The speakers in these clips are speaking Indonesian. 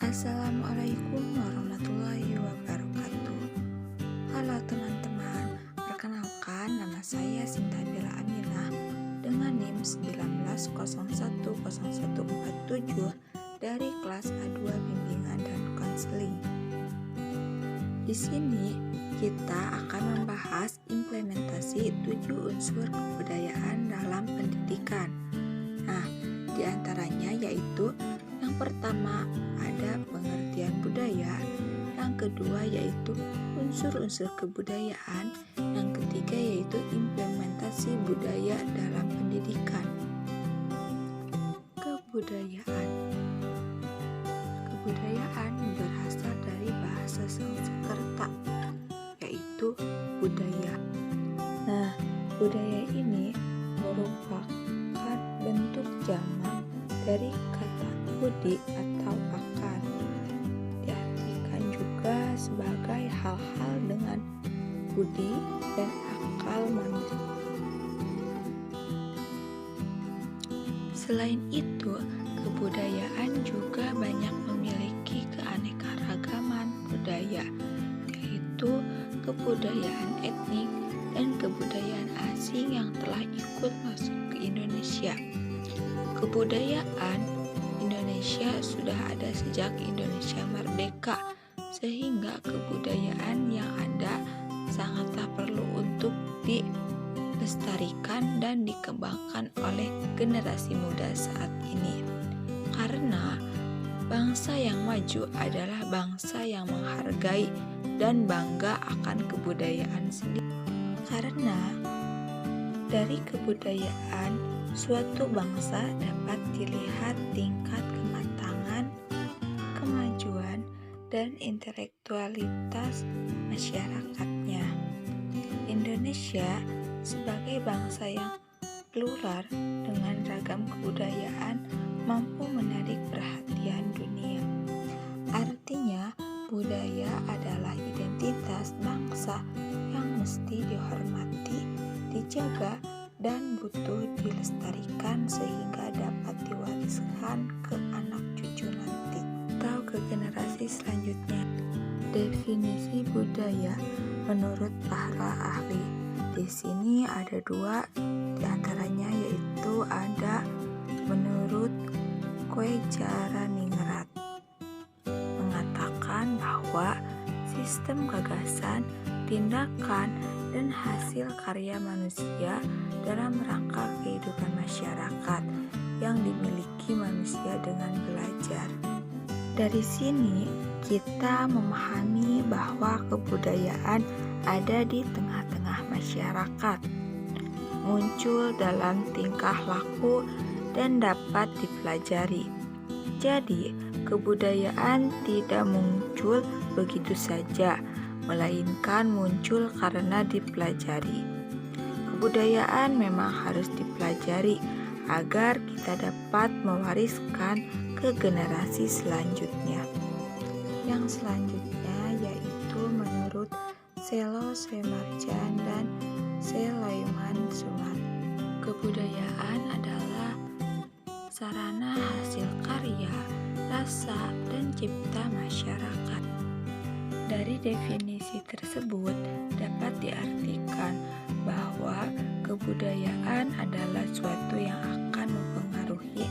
Assalamualaikum warahmatullahi wabarakatuh. Halo teman-teman, perkenalkan nama saya Sinta Bella Aminah dengan NIM 19010147 dari kelas A2 Bimbingan dan Konseling. Di sini kita akan membahas implementasi 7 unsur kebudayaan dalam pendidikan. Nah, di antaranya yaitu yang pertama ada pengertian budaya, yang kedua yaitu unsur-unsur kebudayaan, yang ketiga yaitu implementasi budaya dalam pendidikan. Kebudayaan berasal dari bahasa Sanskerta, yaitu budaya. Nah, budaya ini merupakan bentuk jamak dari kata budi atau akar. Diartikan juga sebagai hal-hal dengan budi dan akal manusia. Selain itu, kebudayaan juga banyak memiliki keanekaragaman budaya, yaitu kebudayaan etnik dan kebudayaan asing yang telah ikut masuk ke Indonesia. Kebudayaan Indonesia sudah ada sejak Indonesia merdeka, sehingga kebudayaan yang ada sangatlah perlu untuk dilestarikan dan dikembangkan oleh generasi muda saat ini. Karena bangsa yang maju adalah bangsa yang menghargai dan bangga akan kebudayaan sendiri. Karena dari kebudayaan suatu bangsa dapat dilihat tingkat kematangan, kemajuan, dan intelektualitas masyarakatnya. Indonesia sebagai bangsa yang plural dengan ragam kebudayaan mampu menarik perhatian dunia. Artinya, budaya adalah identitas bangsa yang mesti dihormati, dijaga, dan butuh dilestarikan sehingga dapat diwariskan ke anak cucu nanti atau ke generasi selanjutnya. Definisi budaya menurut para ahli di sini ada 2, diantaranya yaitu ada menurut Kue Jaraningrat mengatakan bahwa sistem gagasan, tindakan, dan hasil karya manusia dalam rangka kehidupan masyarakat yang dimiliki manusia dengan belajar. Dari sini kita memahami bahwa kebudayaan ada di tengah-tengah masyarakat, muncul dalam tingkah laku dan dapat dipelajari. Jadi, kebudayaan tidak muncul begitu saja, melainkan muncul karena dipelajari. Kebudayaan memang harus dipelajari agar kita dapat mewariskan ke generasi selanjutnya. Yang selanjutnya yaitu menurut Selo Semarjan dan Sulaiman Sumar. Kebudayaan adalah sarana hasil karya, rasa, dan cipta masyarakat. Dari definisi tersebut dapat diartikan bahwa kebudayaan adalah suatu yang akan mempengaruhi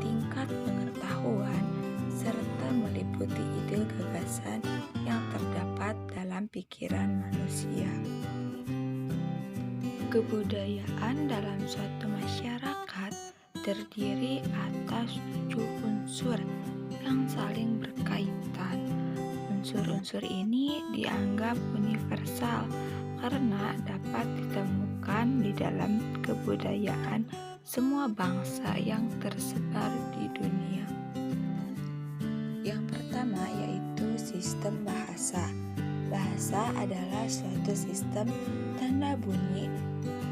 tingkat pengetahuan serta meliputi ide gagasan yang terdapat dalam pikiran manusia. Kebudayaan dalam suatu masyarakat terdiri atas 7 unsur yang saling berkaitan. Unsur-unsur ini dianggap universal karena dapat ditemukan di dalam kebudayaan semua bangsa yang tersebar di dunia. Yang pertama yaitu sistem bahasa. Bahasa adalah suatu sistem tanda bunyi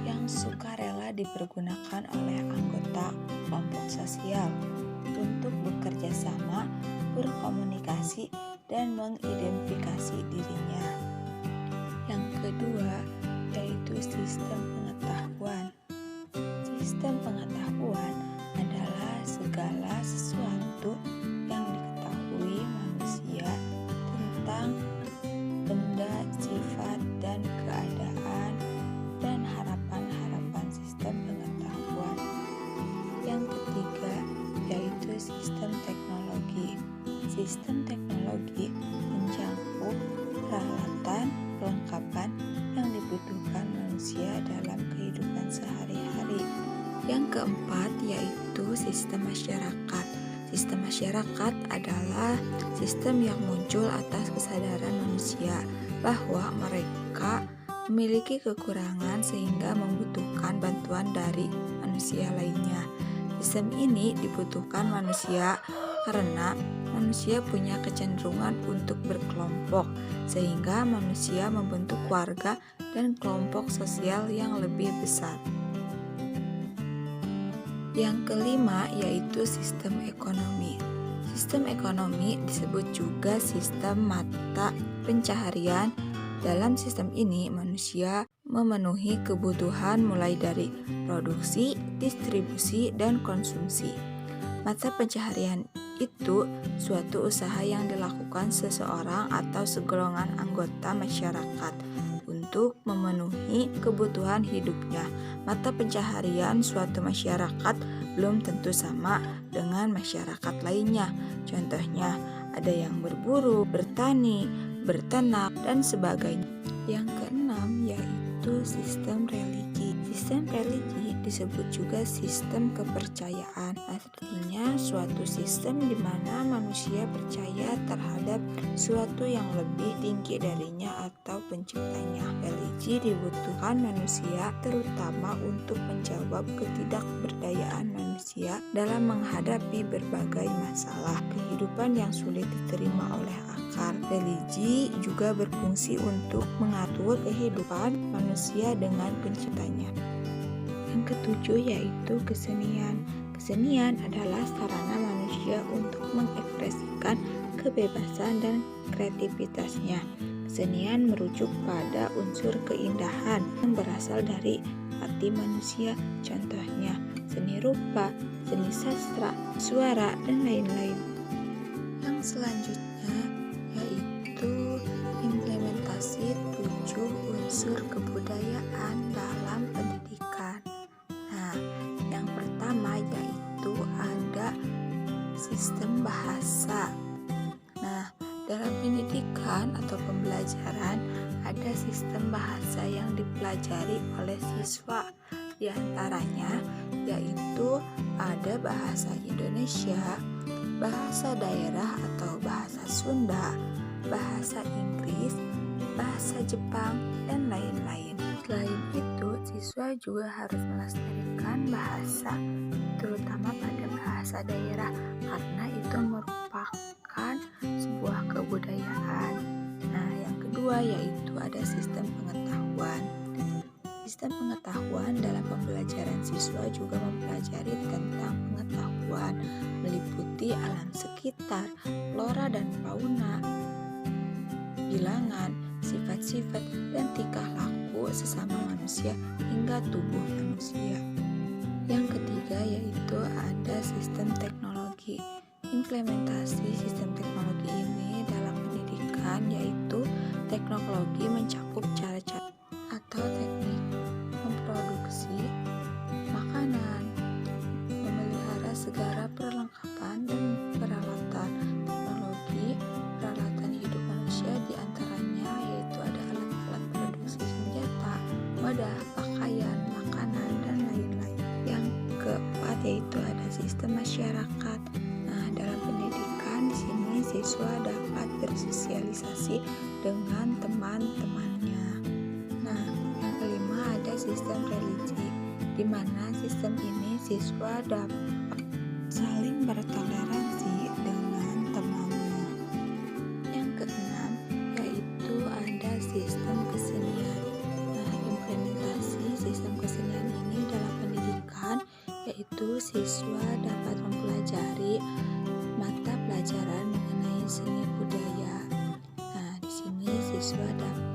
yang sukarela dipergunakan oleh anggota kelompok sosial untuk bekerja sama, berkomunikasi, dan mengidentifikasi dirinya. Yang kedua yaitu sistem pengetahuan. Sistem pengetahuan adalah segala sesuatu yang diketahui Sistem teknologi mencakup peralatan, perlengkapan yang dibutuhkan manusia dalam kehidupan sehari-hari. Yang keempat yaitu sistem masyarakat. Sistem masyarakat adalah sistem yang muncul atas kesadaran manusia bahwa mereka memiliki kekurangan sehingga membutuhkan bantuan dari manusia lainnya. Sistem ini dibutuhkan manusia karena manusia punya kecenderungan untuk berkelompok, sehingga manusia membentuk keluarga dan kelompok sosial yang lebih besar. Yang kelima yaitu sistem ekonomi. Sistem ekonomi disebut juga sistem mata pencaharian. Dalam sistem ini manusia memenuhi kebutuhan mulai dari produksi, distribusi, dan konsumsi. Mata pencaharian itu suatu usaha yang dilakukan seseorang atau segolongan anggota masyarakat untuk memenuhi kebutuhan hidupnya. Mata pencaharian suatu masyarakat belum tentu sama dengan masyarakat lainnya. Contohnya, ada yang berburu, bertani, berternak, dan sebagainya. Yang keenam yaitu sistem religi. Sistem religi disebut juga sistem kepercayaan. Artinya suatu sistem di mana manusia percaya terhadap suatu yang lebih tinggi darinya atau penciptanya. Religi dibutuhkan manusia terutama untuk menjawab ketidakberdayaan manusia dalam menghadapi berbagai masalah kehidupan yang sulit diterima oleh akal. Religi juga berfungsi untuk mengatur kehidupan manusia dengan penciptanya. Yang ketujuh yaitu kesenian. Kesenian adalah sarana manusia untuk mengekspresikan kebebasan dan kreativitasnya. Kesenian merujuk pada unsur keindahan yang berasal dari hati manusia. Contohnya, seni rupa, seni sastra, suara, dan lain-lain. Yang selanjutnya yaitu implementasi 7 unsur kebudayaan dalam pendidikan. Nah, yang pertama yaitu ada sistem bahasa. Nah, dalam pendidikan atau pembelajaran ada sistem bahasa yang dipelajari oleh siswa. Di antaranya yaitu ada bahasa Indonesia, bahasa daerah atau bahasa Sunda, bahasa Inggris, bahasa Jepang, dan lain-lain. Selain itu, siswa juga harus melestarikan bahasa, terutama pada bahasa daerah, karena itu merupakan sebuah kebudayaan. Nah, yang kedua yaitu ada sistem pengetahuan. Sistem pengetahuan dalam pembelajaran siswa juga mempelajari tentang pengetahuan, meliputi alam sekitar, flora dan fauna, bilangan, sifat-sifat, dan tingkah laku sesama manusia hingga tubuh manusia. Yang ketiga yaitu ada sistem teknologi. Implementasi sistem teknologi ini dalam pendidikan yaitu teknologi mencakup cara-cara atau teknik memproduksi makanan, memelihara segala perlengkapan dan peralatan teknologi, peralatan hidup manusia diantaranya yaitu ada alat-alat produksi senjata, wadah, pakaian, makanan, dan lain-lain. Yang keempat yaitu ada sistem masyarakat. Nah, dalam pendidikan di sini siswa dapat bersosialisasi dengan teman-temannya. Nah, yang kelima ada sistem religi, di mana sistem ini siswa dapat saling bertoleransi dengan temannya. Yang keenam yaitu ada sistem kesenian. Nah, implementasi sistem kesenian ini dalam pendidikan yaitu siswa dapat mempelajari mata pelajaran mengenai seni budaya. Nah, di sini siswa dapat